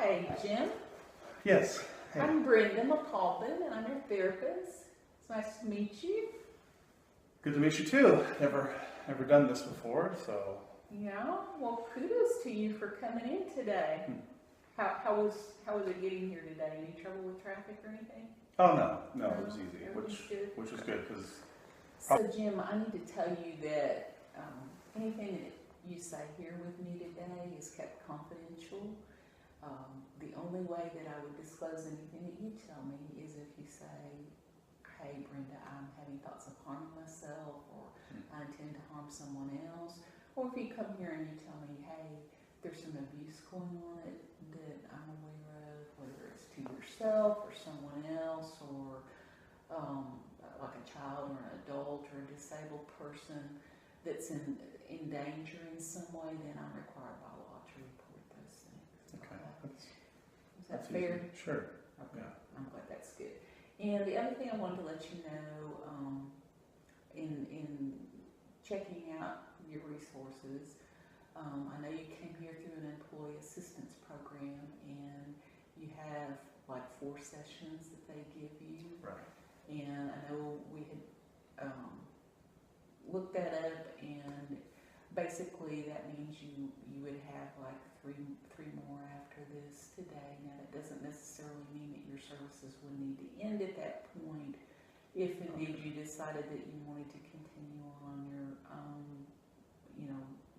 Hey, Jim. Yes. Hey. I'm Brenda McAlpin, and I'm your therapist. It's nice to meet you. Good to meet you too. Never done this before, so. Yeah. Well, kudos to you for coming in today. How was it getting here today? Any trouble with traffic or anything? Oh no, it was easy, Good. which was good because. So, Jim, I need to tell you that anything that you say here with me today is kept confidential. The only way that I would disclose anything that you tell me is if you say, hey, Brenda, I'm having thoughts of harming myself, or I intend to harm someone else. Or if you come here and you tell me, hey, there's some abuse going on that I'm aware of, whether it's to yourself or someone else, or like a child or an adult or a disabled person that's in danger in some way, then I'm required by law to report those things. Okay. Is that That's fair? easy. Sure. Okay. Yeah. I'm glad that's good. And the other thing I wanted to let you know, in checking out your resources, I know you came here through an employee assistance program, and you have like 4 sessions that they give you. Right. And I know we had looked that up, and basically that means you would have like three more after this today. Now that doesn't necessarily mean that your services would need to end at that point. If indeed you decided that you wanted to continue on your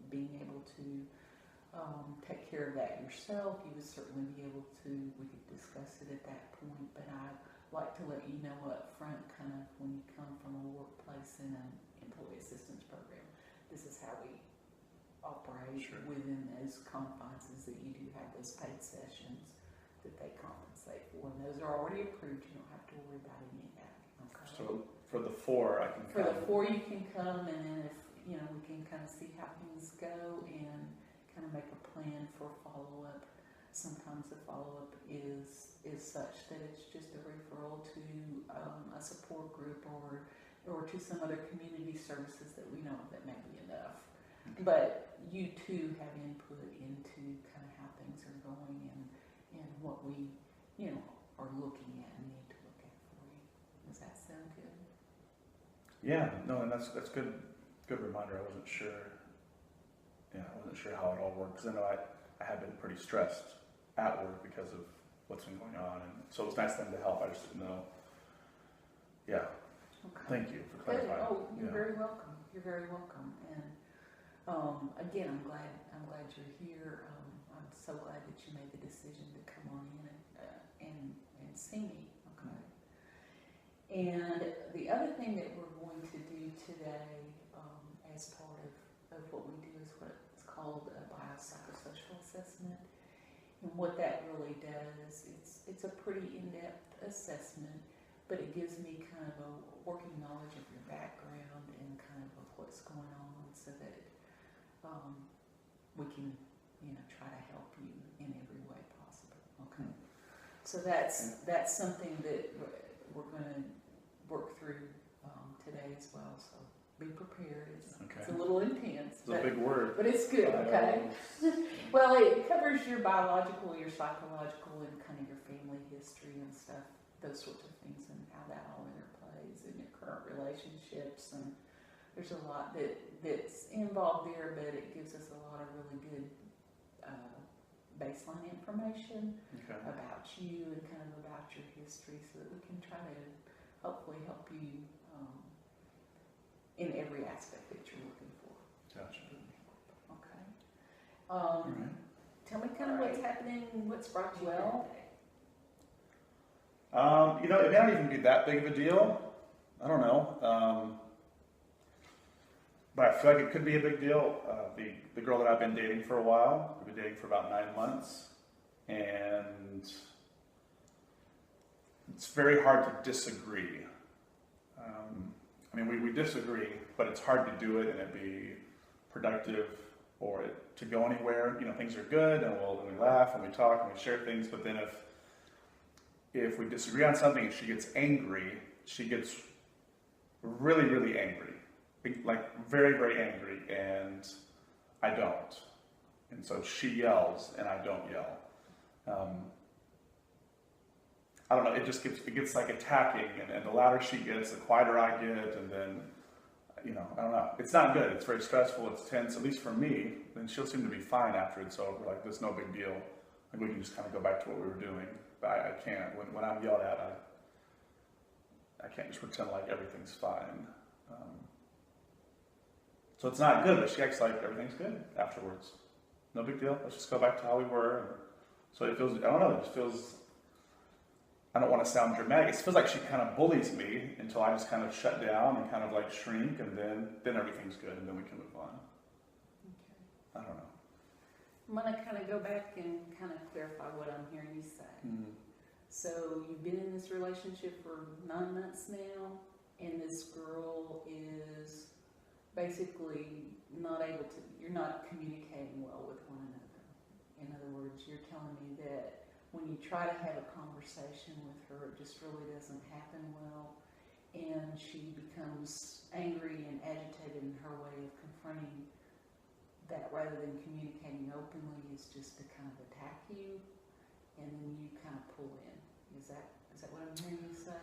being able to take care of that yourself, you would certainly be able to. We could discuss it at that point, but I'd like to let you know up front, kind of when you come from a workplace in an employee assistance program, this is how we operate. Sure. Within those confines, is that you do have those paid sessions that they compensate for, and those are already approved. You don't have to worry about any of that. Okay? So for the 4, I can. For the 4, you can come, and then if we can kind of see how things go and kind of make a plan for follow-up. Sometimes the follow-up is such that it's just a referral to a support group or to some other community services that we know that may be enough. Okay. But you too have input into kind of how things are going and what we are looking at and need to look at for you. Does that sound good? Yeah. No, and that's good. Good reminder. I wasn't sure. Yeah, I wasn't sure how it all worked because I know I had been pretty stressed at work because of what's been going on, and so it's nice of them to help. I just didn't know. Yeah. Okay. Thank you for clarifying. Oh, you're very welcome. You're very welcome. And again, I'm glad you're here. I'm so glad that you made the decision to come on in and see me. Okay. And the other thing that we're going to do today, as part of what we do, is what's called a biopsychosocial assessment. And what that really does, it's a pretty in-depth assessment, but it gives me kind of a working knowledge of your background and kind of what's going on, so that we can try to help you in every way possible. Okay. So that's something that we're going to work through today as well. So be prepared. It's a little intense. It's a big word. But it's good, okay? Well, it covers your biological, your psychological, and kind of your family history and stuff, those sorts of things, and how that all interplays in your current relationships. And there's a lot that's involved there, but it gives us a lot of really good baseline information about you and kind of about your history, so that we can try to hopefully help you in every aspect that you're looking for. Gotcha. Okay. Right. Tell me kind of what's happening, what's brought you here today. It may not even be that big of a deal. I don't know. But I feel like it could be a big deal. The girl that I've been dating for a while, we've been dating for about 9 months, and it's very hard to disagree. We disagree, but it's hard to do it and it be productive or it to go anywhere. Things are good, and we laugh and we talk and we share things, but then if we disagree on something and she gets angry, she gets really, really angry. Like very, very angry, and I don't. And so she yells and I don't yell. I don't know, it gets like attacking, and the louder she gets, the quieter I get, and then, I don't know. It's not good. It's very stressful. It's tense, at least for me. And she'll seem to be fine after it's over. Like, there's no big deal. Like, we can just kind of go back to what we were doing. But I can't. When I'm yelled at, I can't just pretend like everything's fine. So it's not good, but she acts like everything's good afterwards. No big deal. Let's just go back to how we were. And so it feels, I don't know, it just feels, I don't want to sound dramatic. It feels like she kind of bullies me until I just kind of shut down and kind of like shrink, and then everything's good, and then we can move on. Okay. I don't know. I'm going to kind of go back and kind of clarify what I'm hearing you say. Mm-hmm. So you've been in this relationship for 9 months now, and this girl is basically not able to, you're not communicating well with one another. In other words, you're telling me that when you try to have a conversation with her, it just really doesn't happen well, and she becomes angry and agitated, in her way of confronting that, rather than communicating openly, is just to kind of attack you, and then you kind of pull in. Is that what I'm hearing you say?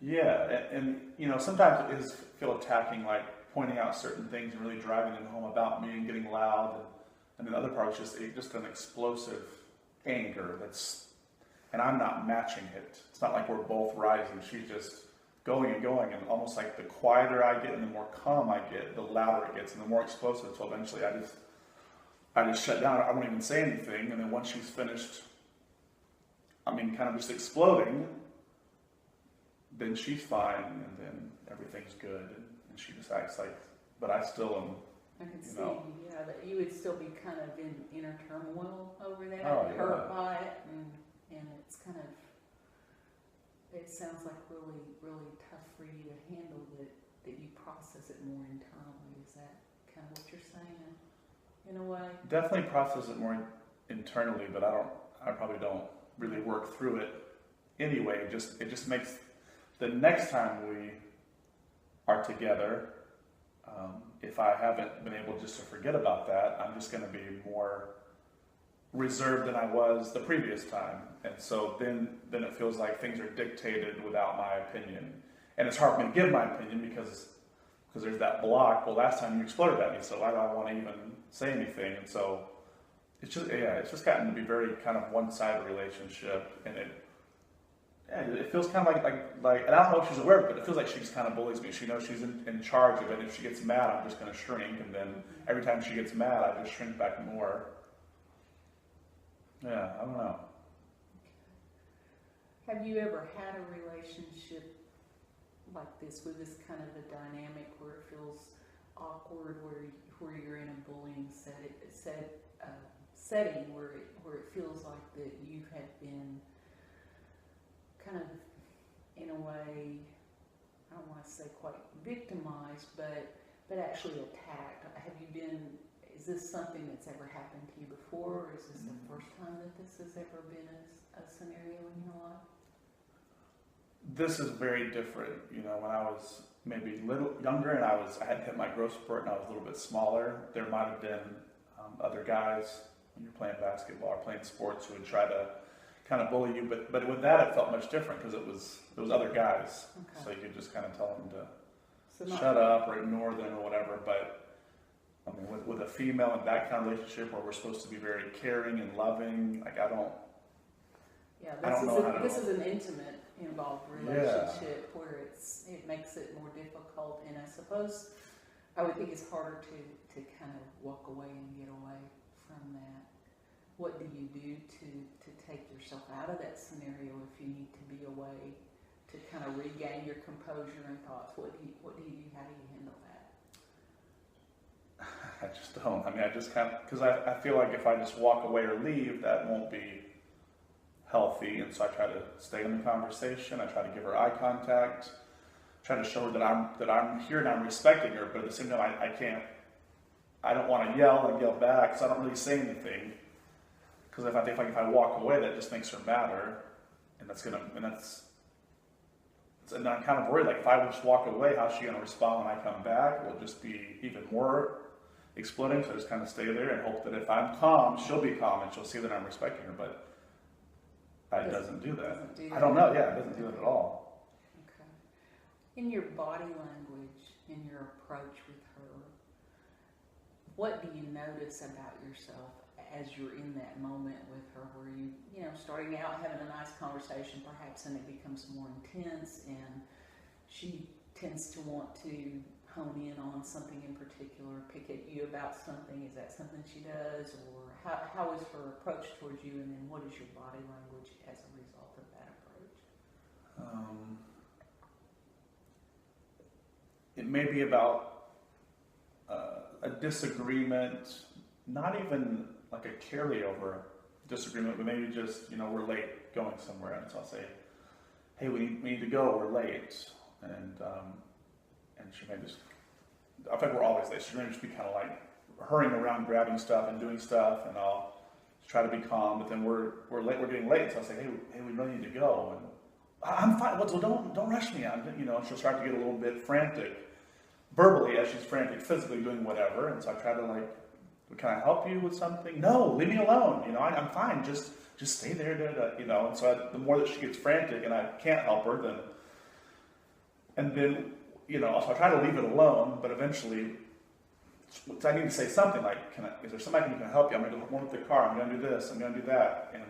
Yeah, and sometimes it is feel attacking, like pointing out certain things and really driving them home about me and getting loud, and then the other part is just an explosive anger and I'm not matching it. It's not like we're both rising. She's just going and going, and almost like the quieter I get and the more calm I get, the louder it gets and the more explosive, until eventually I just shut down. I won't even say anything, and then once she's finished, kind of just exploding, then she's fine, and then everything's good, and she just acts like, but I still am. I can see, that you would still be kind of in inner turmoil over that, Oh, hurt by it, and it's kind of, it sounds like really, really tough for you to handle, that you process it more internally. Is that kind of what you're saying, in a way? Definitely process it more internally, but I probably don't really work through it anyway. It just makes the next time we are together, if I haven't been able just to forget about that, I'm just going to be more reserved than I was the previous time. And so then it feels like things are dictated without my opinion. And it's hard for me to give my opinion because there's that block. Well, last time you exploded at me, so why do I want to even say anything? And so it's just gotten to be very kind of one-sided relationship, and it feels kind of like, and I don't know if she's aware of it, but it feels like she just kind of bullies me. She knows she's in charge of it. If she gets mad, I'm just going to shrink, and then every time she gets mad, I just shrink back more. Yeah, I don't know. Have you ever had a relationship like this, with this kind of a dynamic where it feels awkward, where you're in a bullying setting where it feels like that you have been kind of, in a way, I don't want to say quite victimized, but actually attacked? Is this something that's ever happened to you before, or is this the first time that this has ever been a scenario in your life? This is very different. When I was maybe a little younger and I had hit my growth spurt and I was a little bit smaller, there might have been other guys, when you're playing basketball or playing sports, who would try to kind of bully you. But with that, it felt much different because it was other guys. Okay. So you could just kind of tell them to shut up or ignore them or whatever. But with a female in that kind of relationship where we're supposed to be very caring and loving, like I don't. Yeah, this is an intimate involved relationship where it makes it more difficult, and I suppose I would think it's harder to kind of walk away and get away from that. What do you do to take yourself out of that scenario if you need to be away, to kind of regain your composure and thoughts? What do you do? How do you handle that? I just don't. I just kind of, because I feel like if I just walk away or leave, that won't be healthy, and so I try to stay in the conversation. I try to give her eye contact, try to show her that I'm here and I'm respecting her, but at the same time I don't want to yell and yell back, so I don't really say anything, because if I walk away, that just makes her madder, and I'm kind of worried, like if I just walk away, how's she going to respond when I come back? Will it just be even more exploding? So I just kind of stay there and hope that if I'm calm, she'll be calm and she'll see that I'm respecting her. But it doesn't do that. Doesn't do I don't that. know. Yeah, it doesn't do it at all. Okay. In your body language, in your approach with her, what do you notice about yourself as you're in that moment with her where you know, starting out having a nice conversation perhaps and it becomes more intense and she tends to want to hone in on something in particular, pick at you about something? Is that something she does? Or how is her approach towards you, and then what is your body language as a result of that approach? It may be about a disagreement, not even like a carryover disagreement, but maybe just, you know, we're late going somewhere, and so I'll say, hey, we need to go, we're late, and she may just, I think we're always late, she's going to just be kind of like hurrying around, grabbing stuff and doing stuff, and I'll try to be calm, but then we're late, we're getting late, so I'll say, hey, we really need to go, and I'm fine, well, don't rush me, you know, she'll start to get a little bit frantic, verbally as she's frantic, physically doing whatever, and so I try to like, can I help you with something? No, leave me alone, you know, I'm fine, just stay there, you know, and so the more that she gets frantic and I can't help her, then, you know, so I try to leave it alone, but eventually, I need to say something like, is there somebody who can help you? I'm going to go with the car, I'm going to do this, I'm going to do that, and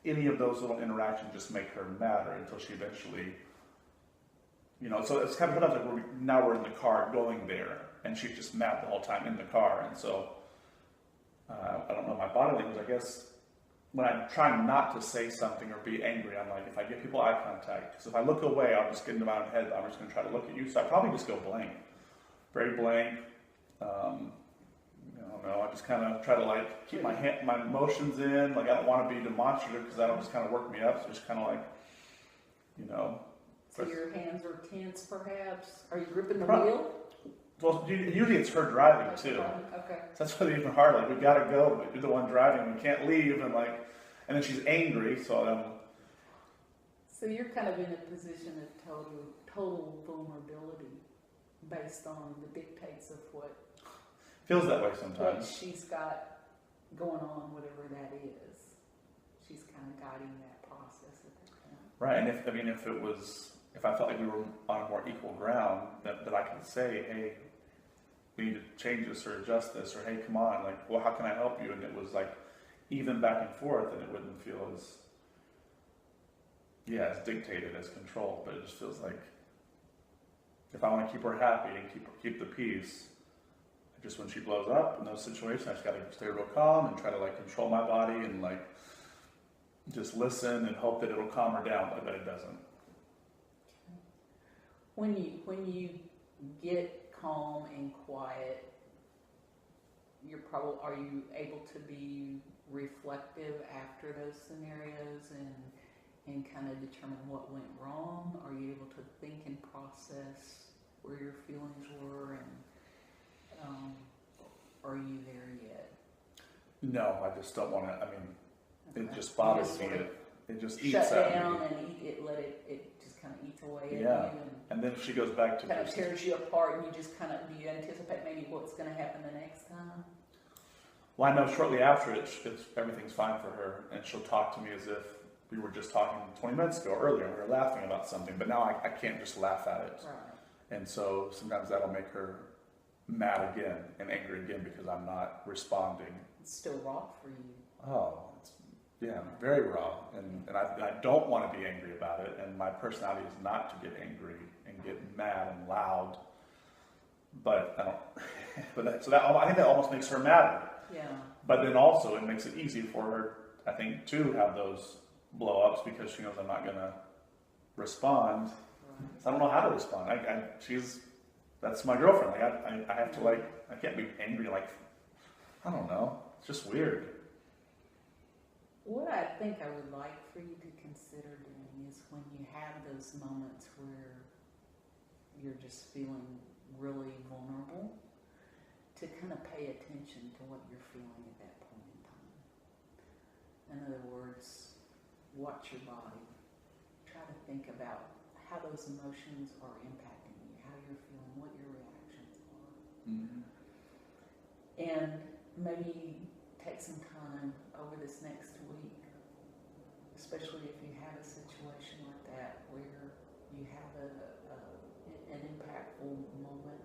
any of those little interactions just make her madder until she eventually, you know, so it's kind of like now we're in the car going there, and she's just mad the whole time in the car, and so, I don't know my body language, I guess, when I'm trying not to say something or be angry, I'm like, if I give people eye contact, because if I look away, I'll just get into my own head, I'm just going to try to look at you, so I probably just go blank, very blank, I don't know, I just kind of try to like keep my emotions in, like I don't want to be demonstrative, because that'll just kind of work me up, so just kind of like, you know. So your hands are tense, perhaps? Are you gripping the wheel? Well, usually it's her driving too. Okay. So that's really even hard. Like we gotta go, but you're the one driving. We can't leave, and then she's angry. So So you're kind of in a position of total vulnerability, based on the dictates of what feels that way sometimes. she's got going on, whatever that is. She's kind of guiding that process at that point. Right, and if I felt like we were on a more equal ground, that I could say, hey, we need to change this or adjust this, or hey, come on, like, well, how can I help you? And it was like even back and forth, and it wouldn't feel as dictated, as controlled, but it just feels like if I want to keep her happy and keep the peace, just when she blows up in those situations, I just got to stay real calm and try to like control my body and like just listen and hope that it'll calm her down, but it doesn't. When you get calm and quiet, are you able to be reflective after those scenarios and kind of determine what went wrong? Are you able to think and process where your feelings were, and are you there yet? No, I just don't want to. I mean, Okay. it just bothers me. It just eats shut at down me. and let it just kind of eats away at Yeah. you, And then if she goes back to kind of just, tears you apart, and you just kind of, do you anticipate maybe what's going to happen the next time? well, I know shortly after everything's fine for her, and she'll talk to me as if we were just talking 20 minutes ago earlier, and we were laughing about something, but now I can't just laugh at it. Right. And so sometimes that'll make her mad again and angry again because I'm not responding. It's still raw for you. Oh, very raw, and I don't want to be angry about it, and my personality is not to get angry and get mad and loud, but I don't, I think that almost makes her madder. Yeah. But then also it makes it easy for her, I think, to have those blow-ups because she knows I'm not going to respond. Right. So I don't know how to respond. That's my girlfriend. Like I have to I can't be angry. Like, I don't know. It's just weird. What I think I would like for you to consider doing is when you have those moments where you're just feeling really vulnerable, to kind of pay attention to what you're feeling at that point in time. In other words, watch your body. Try to think about how those emotions are impacting you, how you're feeling, what your reactions are. Mm-hmm. And maybe take some time over this next week especially if you have a situation like that where you have an impactful moment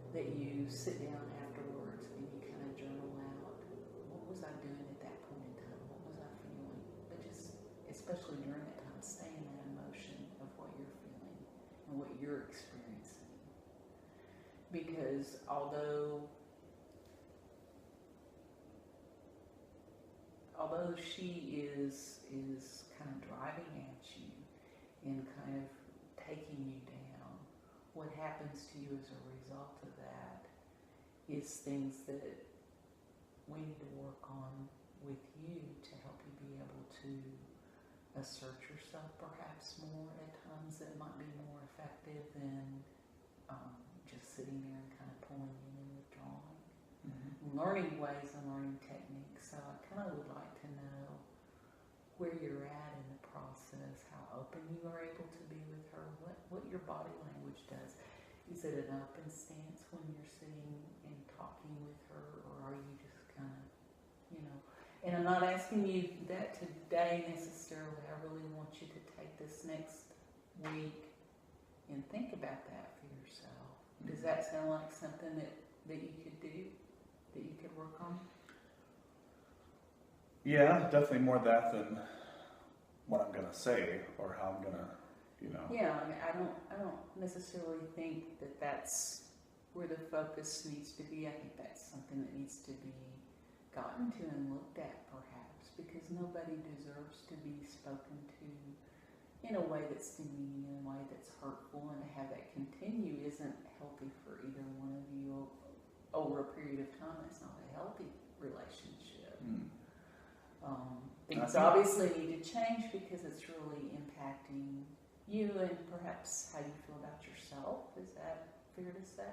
that you sit down afterwards and you kind of journal out, what was I doing at that point in time? What was I feeling? But just, especially during that time, stay in that emotion of what you're feeling and what you're experiencing. Because although she is kind of driving at you and kind of taking you down, what happens to you as a result of that is things that we need to work on with you to help you be able to assert yourself perhaps more at times that might be more effective than just sitting there and kind of pulling in and withdrawing. Mm-hmm. Learning ways and learning techniques. So I kind of would like to know where you're at in the process, how open you are able to be with her, what your body language does. Is it an open stance when you're sitting and talking with her, or are you just kind of, and I'm not asking you that today necessarily. I really want you to take this next week and think about that for yourself. Does that sound like something that you could do, that you could work on? Yeah, definitely more that than what I'm gonna say or how I'm gonna, Yeah, I mean, I don't necessarily think that that's where the focus needs to be. I think that's something that needs to be gotten to and looked at, perhaps, because nobody deserves to be spoken to in a way that's demeaning, in a way that's hurtful, and to have that continue isn't healthy for either one of you over a period of time. It's not a healthy relationship. Things obviously need to change because it's really impacting you and perhaps how you feel about yourself. Is that fair to say?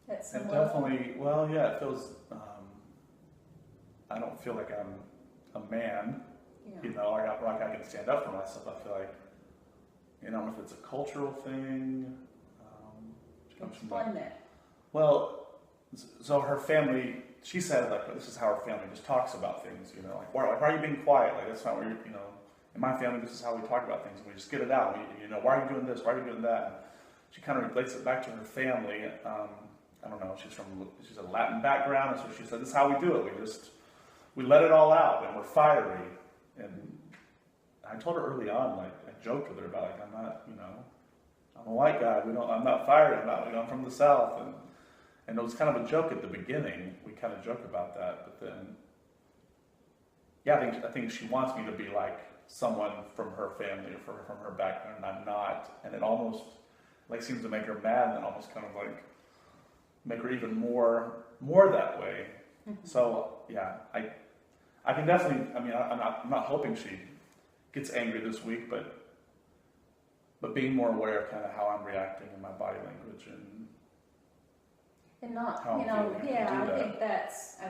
That's it definitely, well, yeah, it feels, I don't feel like I'm a man, like I can stand up for myself. I feel like, if it's a cultural thing, explain that. Well, so her family, she said, like, this is how her family just talks about things, like, why are you being quiet? Like, that's not where in my family, this is how we talk about things, and we just get it out. Why are you doing this? Why are you doing that? And she kind of relates it back to her family. I don't know, she's a Latin background, and so she said, this is how we do it. We let it all out, and we're fiery. And I told her early on, like, I joked with her about, like, I'm not, I'm a white guy. I'm not fiery. I'm from the South. And it was kind of a joke at the beginning. We kind of joke about that, but then, yeah, I think she wants me to be like someone from her family or from her background, and I'm not. And it almost like seems to make her mad, and almost kind of like make her even more that way. Mm-hmm. So yeah, I can definitely. I mean, I'm not hoping she gets angry this week, but being more aware of kind of how I'm reacting in my body language and not, I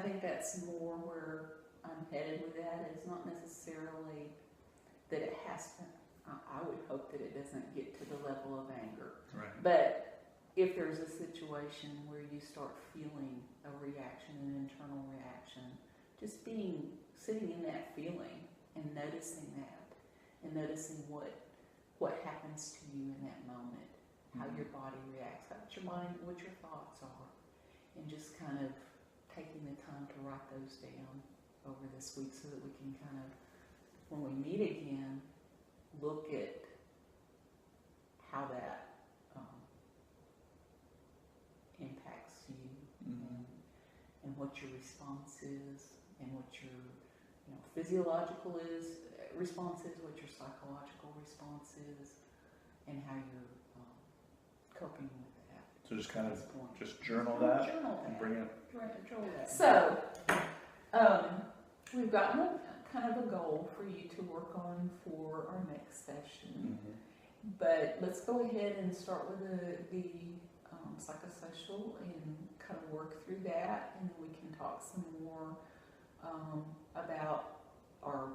think that's more where I'm headed with that. It's not necessarily that it has to. I would hope that it doesn't get to the level of anger. Right. But if there's a situation where you start feeling a reaction, an internal reaction, just sitting in that feeling and noticing that, and noticing what happens to you in that moment, how your body reacts, what your thoughts are, and just kind of taking the time to write those down over this week so that we can kind of, when we meet again, look at how that impacts you, and what your response is, and what your physiological response is, what your psychological response is, and how you're coping with that. So just kind of just journal that and bring it. Journal that. So we've gotten kind of a goal for you to work on for our next session. Mm-hmm. But let's go ahead and start with the psychosocial and kind of work through that, and then we can talk some more about our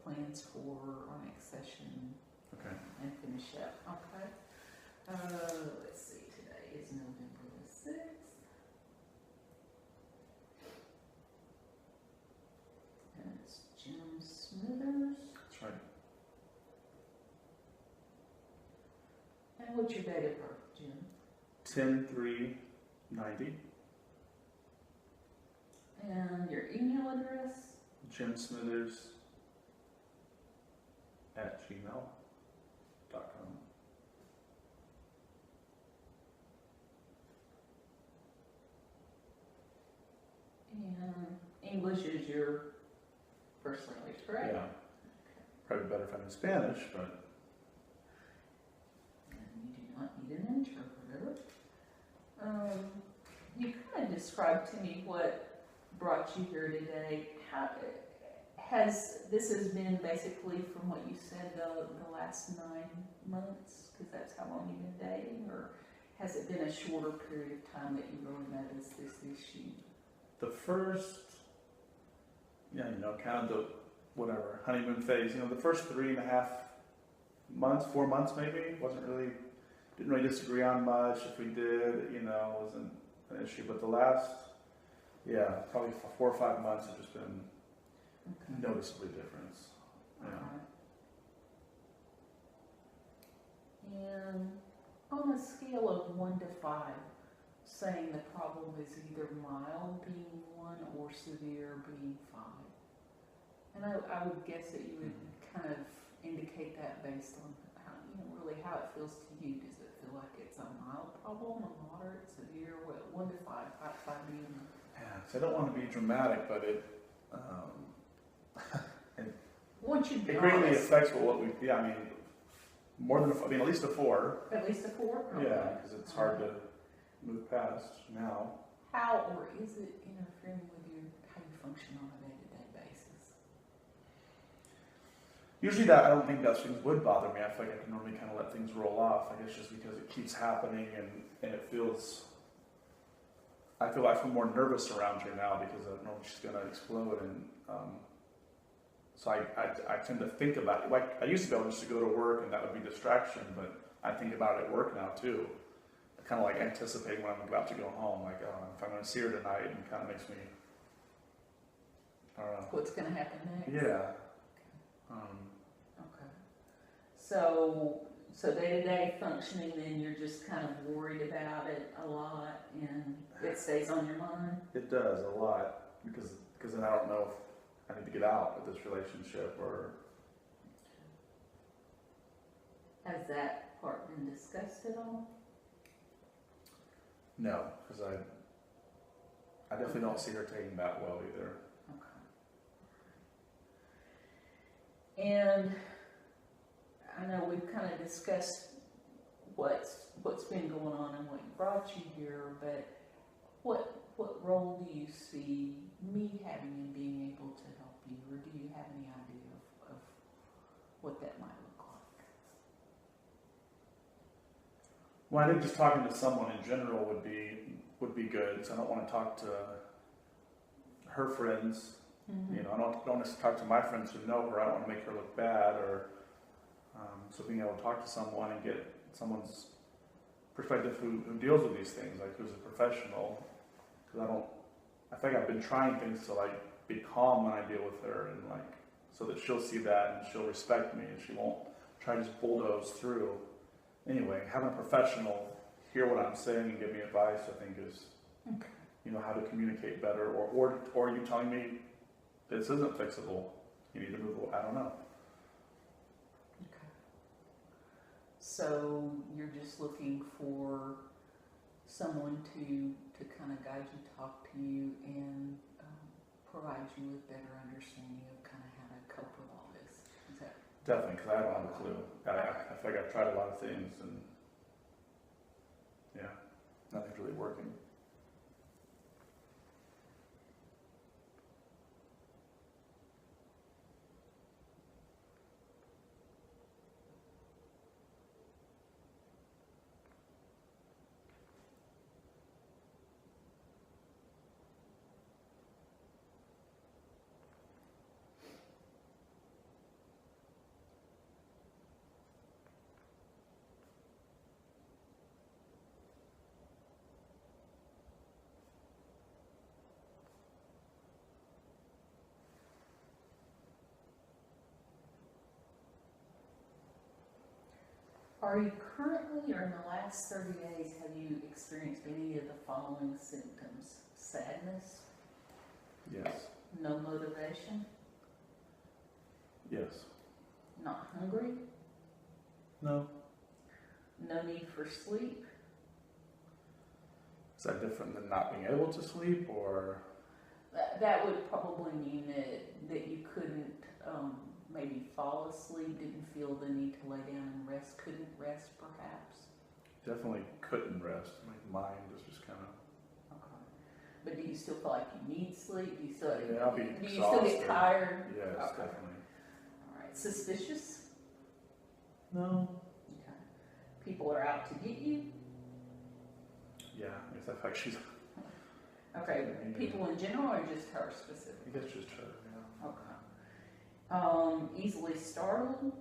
plans for our next session. Okay. And finish up. Okay. Let's see. Today is November the 6th. And it's And what's your date of birth, Jim? 10/3/90. And your email address? JimSmithers@gmail.com. And English is your first language, correct? Yeah. Probably better if I'm in Spanish, but And you do not need an interpreter. You kind of described to me what brought you here today. This has been basically from what you said the last 9 months, because that's how long you've been dating, or has it been a shorter period of time that you really noticed this issue? the first, kind of the whatever honeymoon phase. The first 3.5 months, 4 months maybe, didn't really disagree on much. If we did, wasn't an issue. But the last, probably 4 or 5 months have just been noticeably different. Alright. And on a scale of 1 to 5, saying the problem is either mild being 1 or severe being 5. And I would guess that you would kind of indicate that based on how, really how it feels to you. Does it feel like it's a mild problem, a moderate, severe? What, 1 to 5, 5 being? Yeah, so I don't want to be dramatic, but it Once you it greatly affects what we. More than at least a 4. At least a 4? Yeah, because it's hard to move past now. How or is it interfering with how you function on a day-to-day basis? Usually I don't think those things would bother me. I feel like I can normally kind of let things roll off. I guess just because it keeps happening and it feels, I feel more nervous around her now because I know she's going to explode. And so I tend to think about it. Like I used to be able just to go to work and that would be distraction, but I think about it at work now too. Kind of like anticipating when I'm about to go home, like if I'm going to see her tonight, and kind of makes me, I don't know. What's going to happen next? Yeah. Okay. So day-to-day functioning, then you're just kind of worried about it a lot, and it stays on your mind? It does a lot because then I don't know if I need to get out of this relationship or. Has that part been discussed at all? No, because I definitely don't see her taking that well either. Okay. And I know we've kind of discussed what's been going on and what brought you here, but what role do you see me having in being able to help you, or do you have any idea of what that might look like? Well, I think just talking to someone in general would be good. So I don't want to talk to her friends. Mm-hmm. I don't want to talk to my friends who know her. I don't want to make her look bad, or so being able to talk to someone and get someone's perspective who deals with these things, like who's a professional. Because I think I've been trying things to like be calm when I deal with her, and like so that she'll see that and she'll respect me and she won't try to just bulldoze through. Anyway, having a professional hear what I'm saying and give me advice, I think is, how to communicate better, or you telling me this isn't fixable, you need to move away. I don't know. Okay. So you're just looking for someone to kind of guide you, talk to you, and provide you with better understanding of kind of how to cope with all this. Is that Definitely, because I don't have a clue. I feel like I've tried a lot of things, and nothing's really working. Are you currently, or in the last 30 days, have you experienced any of the following symptoms? Sadness, Yes. no motivation, Yes. not hungry, No. no need for sleep, Is that different than not being able to sleep, or? that would probably mean that you couldn't maybe fall asleep, didn't feel the need to lay down and rest, couldn't rest perhaps. Definitely couldn't rest. My mind was just kind of. Okay. But do you still feel like you need sleep? Do you still, Yeah, I'll be do you still get exhausted. tired? Yes, Okay. definitely. All right. Suspicious? No. Okay. People are out to get you? Yeah, I guess that fact she's. Okay. Yeah. People in general or just her I specifically? guess just her. Yeah. Okay. Easily startled?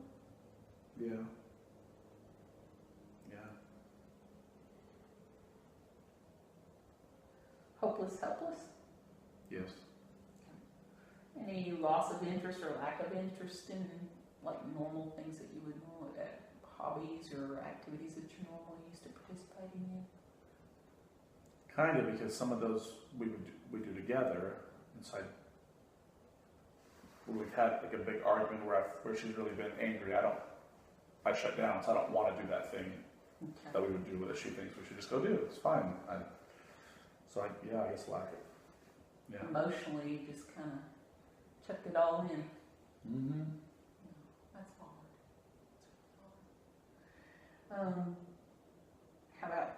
Yeah. Yeah. Hopeless, helpless? Yes. Any loss of interest or lack of interest in like normal things that you would normally, hobbies or activities that you're normally used to participating in? Kind of, because some of those we do together inside. When we've had like a big argument where she's really been angry, I shut down, so I don't want to do that thing Okay. that we would do that she thinks we should just go do. It's fine. I guess lack of. Yeah. Emotionally, you just kind of chucked it all in. Mm-hmm. That's hard. How about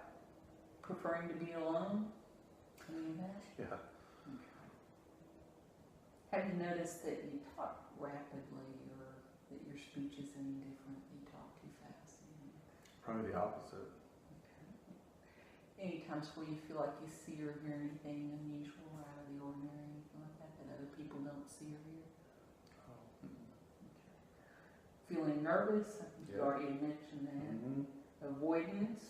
preferring to be alone? Any of that? Yeah. Okay. Have you noticed that you talk rapidly or that your speech is any different? You talk too fast? Probably the opposite. Okay. Any times where you feel like you see or hear anything unusual or out of the ordinary, anything like that, that other people don't see or hear? Oh. Feeling nervous? I think you Yeah. already mentioned that. Mm-hmm. Avoidance?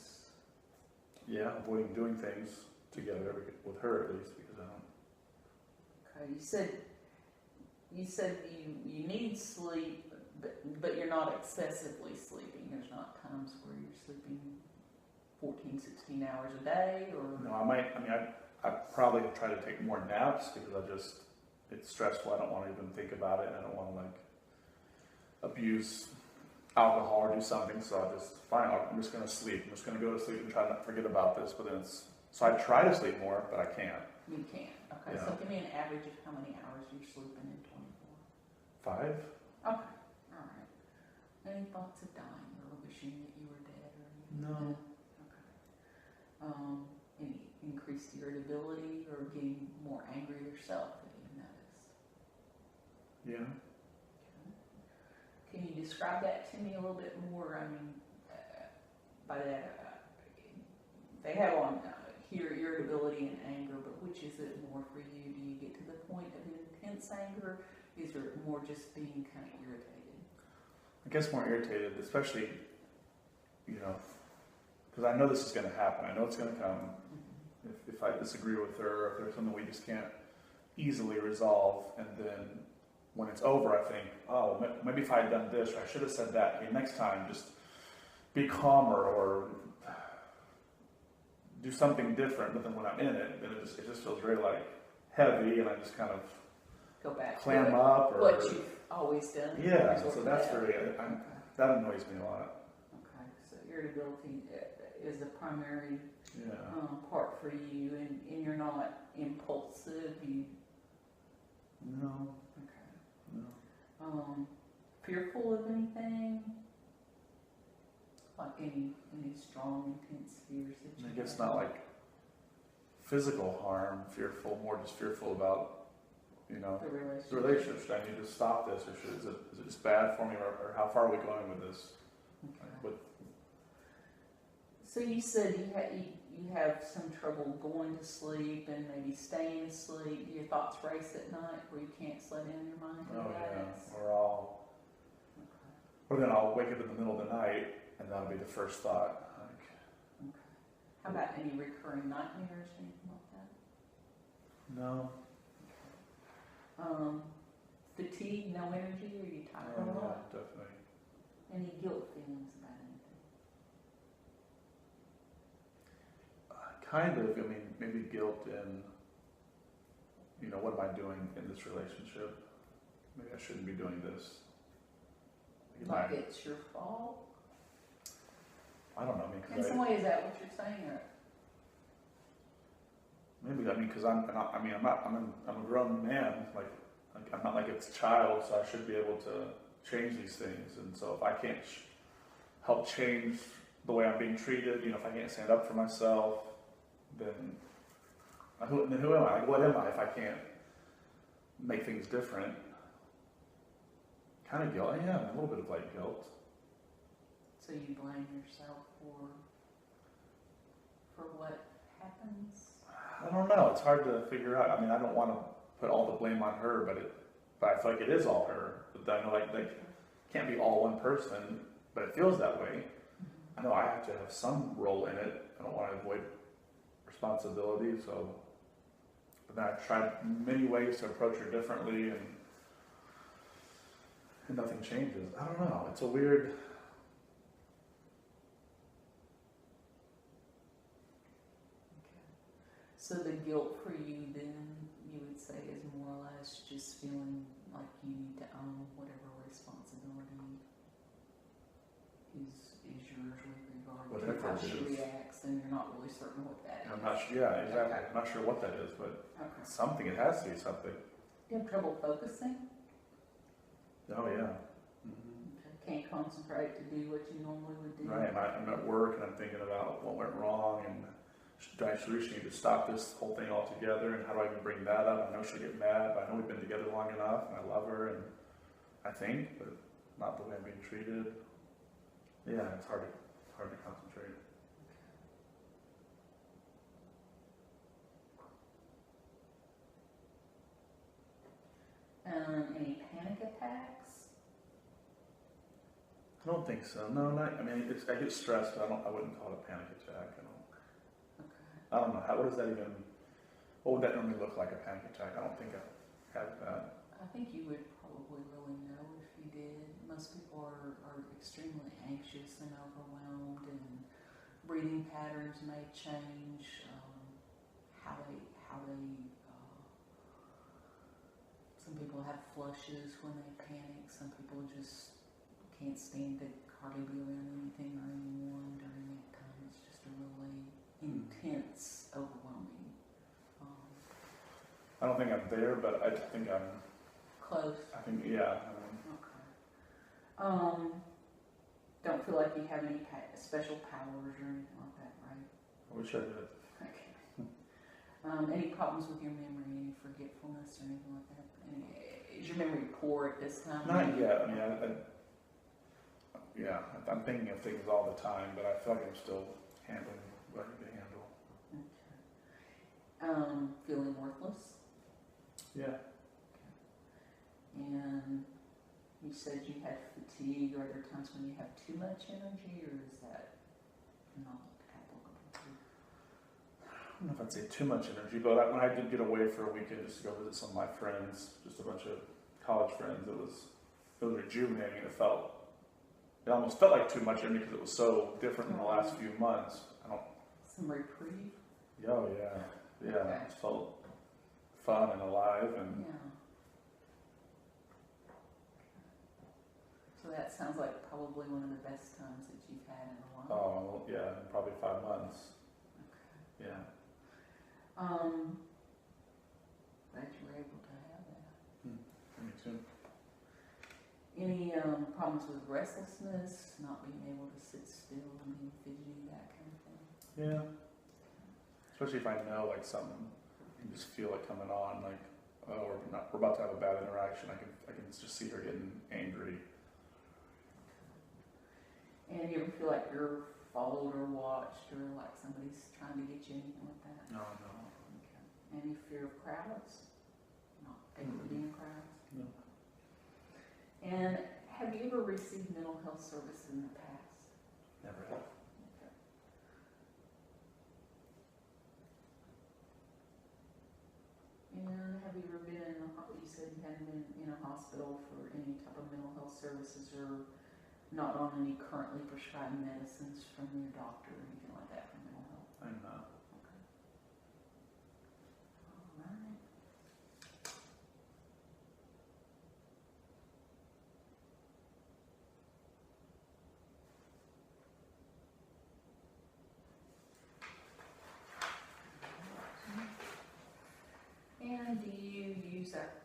Yeah, avoiding doing things together with her at least, because I don't. Okay, you said you need sleep, but you're not excessively sleeping. There's not times where you're sleeping 14, 16 hours a day, or No, I probably try to take more naps because it's stressful. I don't want to even think about it, and I don't want to like abuse alcohol or do something. So I'm just going to sleep. I'm just going to go to sleep and try not to forget about this. But then so I try to sleep more, but I can't. you can't. Okay, Yeah. so give me an average of how many hours you're sleeping in 24. 5? Okay, all right. Any thoughts of dying or wishing that you were dead or anything? No. Okay. Any increased irritability or getting more angry yourself that you've noticed? Yeah. Can you describe that to me a little bit more? I mean, by that, they have on here irritability and anger, but which is it more for you? Do you get to the point of intense anger? Is there more just being kind of irritated? I guess more irritated, especially, because I know this is going to happen. I know it's going to come. If I disagree with her, if there's something we just can't easily resolve, and then when it's over, I think, oh, maybe if I had done this, or I should have said that. Okay, next time, just be calmer or do something different. But then when I'm in it, then it just feels very like heavy, and I just kind of Go back clam to up. Or what you've always done. yeah, resort so to that's that. very Okay. that annoys me a lot. Okay, so irritability is a primary Yeah. part for you, and you're not impulsive. You No. okay? No. Fearful of anything? Like any strong, intense fears that you I guess have? not like physical harm, fearful, more just fearful about, The the relationship. Should I need to stop this, or is it just bad for me, or how far are we going with this? Okay. So you said you have some trouble going to sleep and maybe staying asleep. Do your thoughts race at night where you can't slow down your mind? Oh About yeah, it? Okay. or then I'll wake up in the middle of the night, and that'll be the first thought. Like, Okay. How about any recurring nightmares, anything like that? no. Fatigue, no energy, or you tired Oh a yeah, lot? definitely. Any guilt feelings about anything? kind of, I mean, maybe guilt in, you know, what am I doing in this relationship? Maybe I shouldn't be doing this. Like it's your fault? I don't know, I mean, In 'cause some way, is that what you're saying, or? maybe, I mean, because I'm a grown man, like I'm not like a child, so I should be able to change these things. And so if I can't help change the way I'm being treated, you know, if I can't stand up for myself, then who am I? Like, what am I if I can't make things different? Kind of guilt. Yeah, a little bit of like guilt. So you blame yourself for what happens? I don't know. It's hard to figure out. I mean, I don't want to put all the blame on her, but I feel like it is all her. But I know like can't be all one person, but it feels that way. I know I have to have some role in it. I don't want to avoid responsibility. So, but then I've tried many ways to approach her differently, and nothing changes. I don't know. It's a weird. Okay. So the guilt for you then, you would say, is more or less just feeling like you need to own whatever responsibility is yours with regard Whatever to how it she is. reacts, and you're not really certain what that is. I'm not sure. Yeah, exactly. Okay. I'm not sure what that is, but Okay. something. It has to be something. You have trouble focusing? Oh yeah. Okay. Can't concentrate to do what you normally would do? Right, and I'm at work and I'm thinking about what went wrong and do I should need to stop this whole thing altogether, and how do I even bring that up? I know she'll get mad, but I know we've been together long enough and I love her, and I think, but not the way I'm being treated. Yeah, it's hard to concentrate. Any panic attacks? I don't think so. No, not. I mean, I get stressed, but I wouldn't call it a panic attack. Okay. I don't know. What does that even? What would that normally look like? A panic attack? I don't think I have that. I think you would probably really know if you did. Most people are extremely anxious and overwhelmed, and breathing patterns may change. How they some people have flushes when they panic. Some people just can't stand to hardly be around anything or anyone during that time. It's just a really intense, overwhelming. I don't think I'm there, but I think I'm Close. I think, yeah. Okay. Don't feel like you have any special powers or anything like that, right? I wish I did. Okay. Any problems with your memory, any forgetfulness or anything like that? Is your memory poor at this time? Not yet. I mean, I'm thinking of things all the time, but I feel like I'm still handling what I need to handle. Okay. Feeling worthless? Yeah. And you said you had fatigue. Are there times when you have too much energy, or is that not applicable? I don't know if I'd say too much energy, but when I did get away for a weekend just to go visit some of my friends, just a bunch of college friends, it was rejuvenating. It almost felt like too much energy because it was so different in the last few months. Some reprieve? Oh yeah, Okay. it felt fun and alive, and Yeah. So that sounds like probably one of the best times that you've had in a while. yeah, probably 5 months. Okay. Yeah. Glad you were able to have that. Me too. Any problems with restlessness, not being able to sit still, being fidgety, that kind of thing? Yeah. Especially if I know like something, I can just feel it coming on. Like, oh, we're about to have a bad interaction. I can just see her getting angry. And you ever feel like you're followed or watched, or like somebody's trying to get you, anything like that? No. Okay. Any fear of crowds? Not able to be in crowds? No. And have you ever received mental health service in the past? Never have. Okay. And have you ever been in you said you hadn't been in a hospital for any type of mental health services, or not on any currently prescribed medicines from your doctor or anything like that for mental health? I'm not. Okay.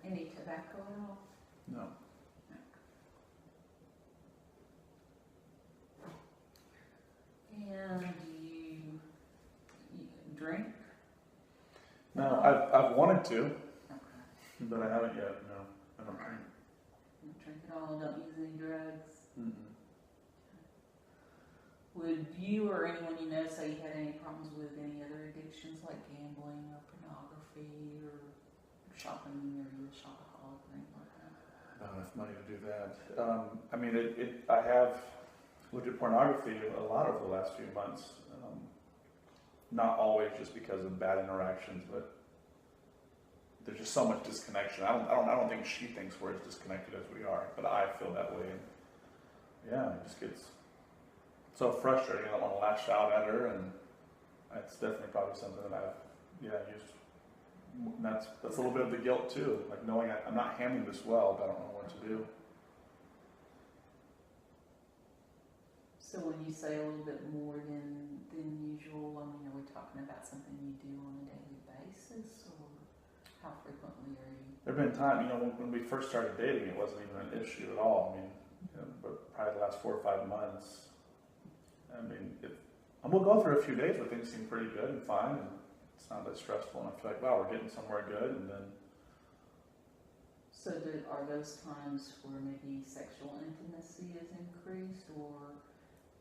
any tobacco at all? No. And you drink? No, I've wanted to, Okay. but I haven't yet. No, I don't drink. Don't drink at all, don't use any drugs? Mm-mm. Would you or anyone you know say you had any problems with any other addictions like gambling or pornography or shopping, or you a shopaholic or anything like that? Not enough money to do that. I mean, I have looked at pornography a lot over the last few months. Not always just because of bad interactions, but there's just so much disconnection. I don't think she thinks we're as disconnected as we are, but I feel that way. And yeah, it just gets so frustrating. I don't want to lash out at her, and it's definitely probably something that I've used. And that's a little bit of the guilt too, like knowing I'm not handling this well, but I don't know what to do. So when you say a little bit more than usual, I mean, are we talking about something you do on a daily basis, or how frequently are you? There've been times, when we first started dating, it wasn't even an issue at all. I mean, but probably the last 4 or 5 months, I mean, and we'll go through a few days where things seem pretty good and fine, and it's not that stressful, and I feel like, wow, we're getting somewhere good, and then. So are those times where maybe sexual intimacy is increased, or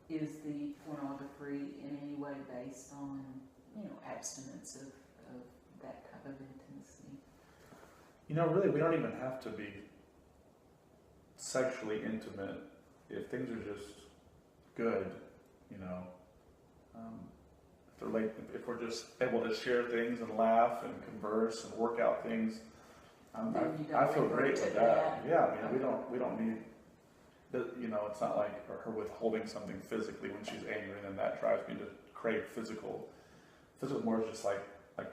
is the pornography in any way based on, abstinence of that type of intimacy? Really, we don't even have to be sexually intimate if things are just good, if we're just able to share things and laugh and converse and work out things, I feel great with that. Yeah, I mean, we don't need. It's not like her withholding something physically when she's angry, and then that drives me to crave physical. Physical more is just like